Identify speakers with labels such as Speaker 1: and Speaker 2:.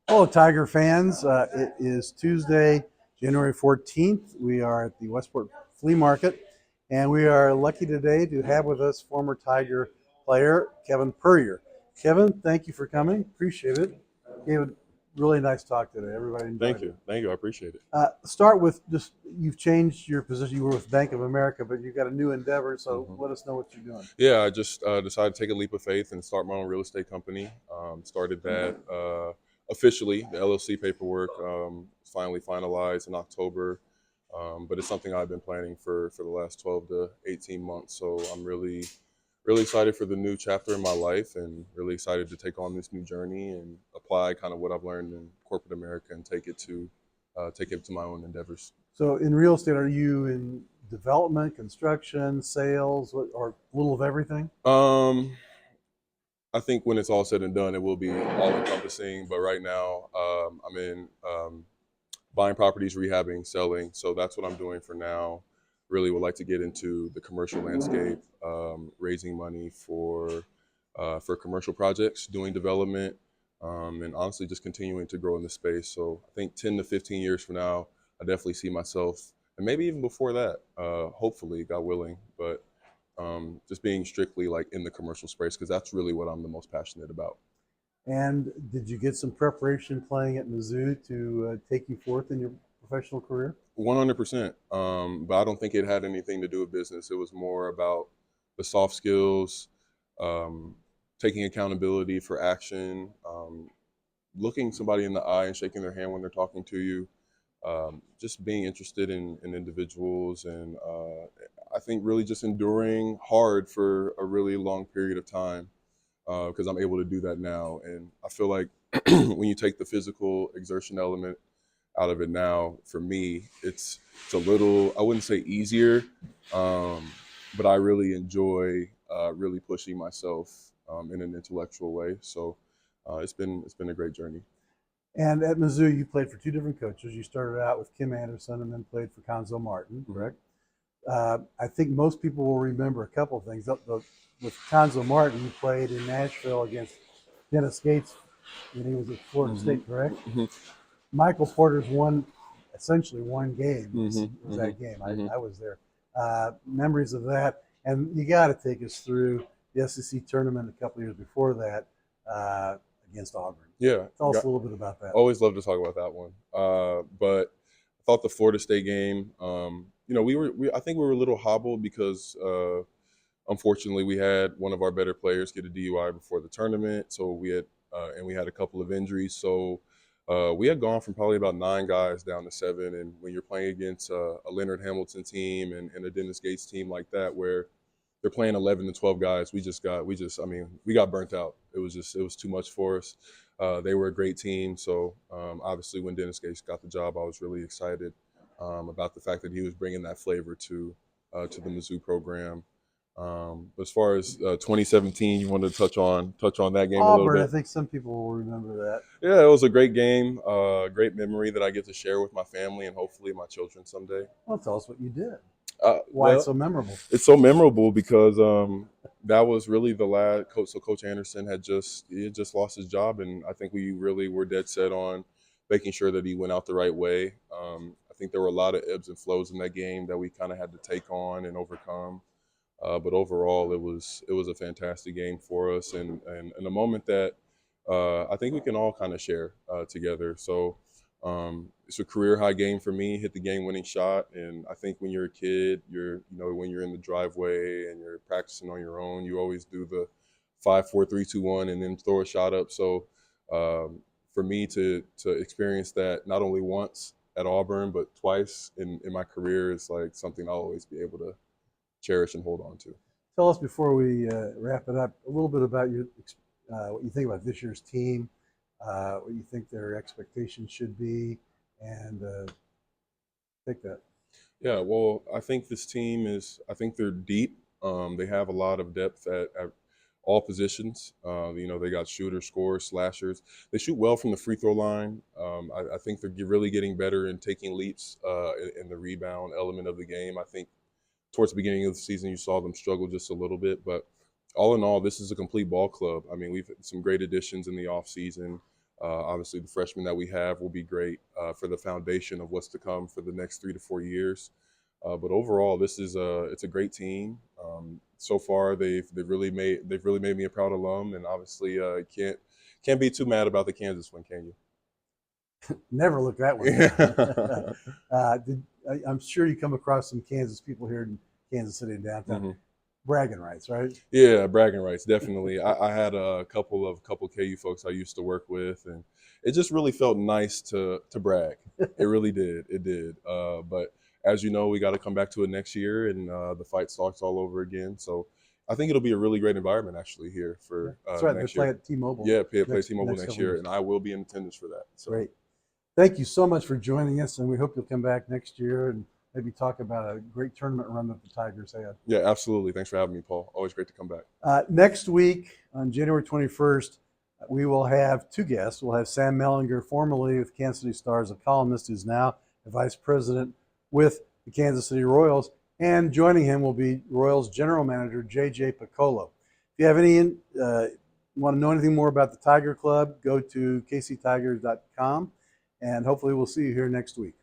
Speaker 1: Hello, Tiger fans. It is Tuesday, January 14th. We are at the Westport Flea Market, and we are lucky today to have with us former Tiger player Kevin Puryear. Kevin, thank you for coming. Appreciate it. Gave a really nice talk today. Everybody
Speaker 2: Thank
Speaker 1: enjoyed it.
Speaker 2: you. Thank you. I appreciate it.
Speaker 1: Start with just you've changed your position. You were with Bank of America, but you've got a new endeavor. So
Speaker 2: hmm
Speaker 1: let us know what you're doing.
Speaker 2: Yeah, I just decided to take a leap of faith and start my own real estate company. Started that officially. The LLC paperwork finally finalized in October, but it's something I've been planning for the last 12 to 18 months. So I'm really excited for the new chapter in my life, and really excited to take on this new journey and apply kind of what I've learned in corporate America and take it to my own endeavors.
Speaker 1: So in real estate, are you in development, construction, sales, or a little of everything?
Speaker 2: Um, I think when it's all said and done, it will be all encompassing. But right now, I'm in buying properties, rehabbing, selling. So that's what I'm doing for now. Really would like to get into the commercial landscape, raising money for commercial projects, doing development, and honestly just continuing to grow in the space. So I think 10 to 15 years from now, I definitely see myself, and maybe even before that, hopefully, God willing, but just being strictly like in the commercial space because that's really what I'm the most passionate about.
Speaker 1: And did you get some preparation playing at Mizzou to take you forth in your professional career?
Speaker 2: 100%. But I don't think it had anything to do with business. It was more about the soft skills, um, taking accountability for action, looking somebody in the eye and shaking their hand when they're talking to you, just being interested in individuals, and I think really just enduring hard for a really long period of time because I'm able to do that now. And I feel like when you take the physical exertion element out of it now, for me, it's a little, I wouldn't say easier, um, but I really enjoy really pushing myself in an intellectual way. So it's been a great journey.
Speaker 1: And at Mizzou, you played for two different coaches. You started out with Kim Anderson and then played for Conzo Martin,
Speaker 2: hmm
Speaker 1: correct? I think most people will remember a couple of things. With Conzo Martin, you played in Nashville against Dennis Gates when he was at Florida
Speaker 2: hmm
Speaker 1: State, correct?
Speaker 2: hmm
Speaker 1: Michael Porter's essentially one game
Speaker 2: hmm
Speaker 1: was
Speaker 2: hmm
Speaker 1: that game.
Speaker 2: hmm
Speaker 1: I was there. Memories of that, and you got to take us through the SEC tournament a couple of years before that uh, against Auburn.
Speaker 2: Yeah,
Speaker 1: Tell us a little bit about that.
Speaker 2: always love to talk about that one. But I thought the Florida State game, I think we were a little hobbled because unfortunately we had one of our better players get a DUI before the tournament, so we had a couple of injuries. So we had gone from probably about 9 guys down to 7, and when you're playing against a Leonard Hamilton team and a Dennis Gates team like that, where they're playing 11 to 12 guys. We got burnt out. It was too much for us. They were a great team. So obviously, when Dennis Gates got the job, I was really excited about the fact that he was bringing that flavor to the Mizzou program. But as far as 2017, you wanted to touch on that game a little
Speaker 1: Auburn, I
Speaker 2: bit.
Speaker 1: think some people will remember that.
Speaker 2: Yeah, it was a great game, great memory that I get to share with my family and hopefully my children someday.
Speaker 1: Well, tell us what you did. Why it's
Speaker 2: Well,
Speaker 1: so memorable.
Speaker 2: it's so memorable because that was really the last coach. So Coach Anderson he had just lost his job, and I think we really were dead set on making sure that he went out the right way. I think there were a lot of ebbs and flows in that game that we kind of had to take on and overcome. But overall, it was a fantastic game for us, and a moment that I think we can all kind of share together. So it's a career high game for me. Hit the game winning shot, and I think when you're a kid, when you're in the driveway and you're practicing on your own, you always do the 5, 4, 3, 2, 1, and then throw a shot up. So for me to experience that not only once at Auburn but twice in my career is like something I'll always be able to cherish and hold on to.
Speaker 1: Tell us before we wrap it up a little bit about what you think about this year's team, what you think their expectations should be, and take that.
Speaker 2: Yeah, well, I think they're deep. They have a lot of depth at all positions. They got shooters, scorers, slashers. They shoot well from the free throw line. I think they're really getting better in taking leaps in the rebound element of the game. I think towards the beginning of the season, you saw them struggle just a little bit, but all in all, this is a complete ball club. I mean, we've had some great additions in the offseason. Obviously, the freshmen that we have will be great for the foundation of what's to come for the next 3 to 4 years. But overall, it's a great team. So far, they've really made me a proud alum, and obviously can't be too mad about the Kansas win, can you?
Speaker 1: Never look that one down. I'm sure you come across some Kansas people here in Kansas City and downtown.
Speaker 2: Hmm.
Speaker 1: Bragging rights, right?
Speaker 2: Yeah, bragging rights, definitely. I had a couple KU folks I used to work with, and it just really felt nice to brag. It really did. It did. But as you know, we got to come back to it next year, and the fight starts all over again. So I think it'll be a really great environment actually here
Speaker 1: Yeah.
Speaker 2: for
Speaker 1: That's right. They
Speaker 2: next
Speaker 1: play
Speaker 2: year.
Speaker 1: at T-Mobile.
Speaker 2: Yeah, play T-Mobile
Speaker 1: Next
Speaker 2: next
Speaker 1: couple
Speaker 2: year,
Speaker 1: years.
Speaker 2: and I will be in attendance for that. So
Speaker 1: Great. Thank you so much for joining us, and we hope you'll come back next year and maybe talk about a great tournament run that the Tigers had.
Speaker 2: yeah, absolutely. Thanks for having me, Paul. Always great to come back.
Speaker 1: Next week, on January 21st, we will have two guests. We'll have Sam Mellinger, formerly with Kansas City Stars, a columnist who's now a vice president with the Kansas City Royals. And joining him will be Royals general manager J.J. Picollo. If you have want to know anything more about the Tiger Club, go to kctigers.com, and hopefully we'll see you here next week.